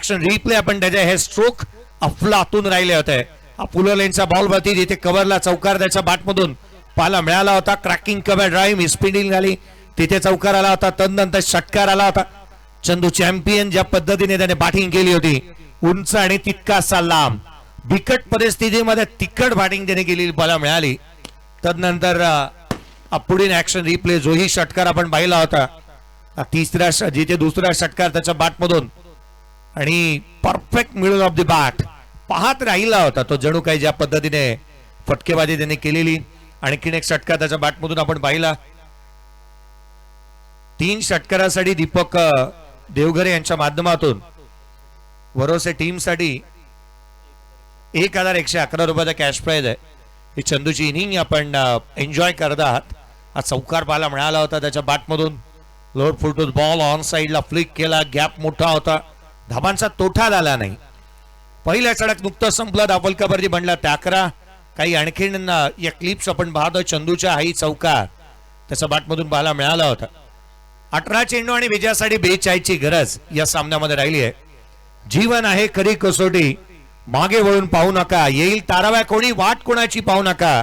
Action replay आपण त्याच्या हे स्ट्रोक अफलातून राहिले होते. पुललेनचा बॉल वरती जिथे कव्हरला चौकार त्याच्या बॅटमधून पाहायला मिळाला होता. क्रॅकिंग कव्हर ड्राईव्ह स्पिनिंग झाली तिथे चौकार आला होता. तदनंतर षटकार आला होता. चंदू चॅम्पियन ज्या पद्धतीने त्याने बॅटिंग केली होती उंच आणि तितकासा लांब बिकट परिस्थितीमध्ये तिखट बॅटिंग त्याने केलेली पाहायला मिळाली. तदनंतर पुढील ऍक्शन रिप्ले जोही षटकार आपण पाहिला होता तिसरा जिथे दुसरा षटकार त्याच्या बॅटमधून आणि perfect middle of the bat पाहत राहिला होता तो जणू काही ज्या पद्धतीने फटकेबाजी त्याने केलेली. आणखीन एक षटकार त्याच्या बॅटमधून आपण पाहिला. 3 षटकारासाठी दीपक देवघरे यांच्या माध्यमातून भरोसे टीम साठी 1111 रुपयाचा कॅश प्राइज आहे. ही चंदूची इनिंग आपण एन्जॉय करत आहात. हा चौकार पाहायला मिळाला होता त्याच्या बॅटमधून. लोअर फुटून बॉल ऑन साइडला फ्लिक केला. गॅप मोठा होता. धाबांचा तोठा झाला नाही. पहिल्या षटक नुकतंच संपलं. दाभोलकरवरती बनला 11. काही आणखीन या क्लिप्स आपण पाहतो. चंदूच्या हाही चौकार त्याच्या बॅटमधून पाहायला मिळाला होता. 18 चेंडू आणि विजयासाठी 42 ची गरज या सामन्यामध्ये राहिली आहे. जीवन आहे खरी कसोटी मागे वळून पाहू नका. येईल ताराव्या कोणी वाट कोणाची पाहू नका.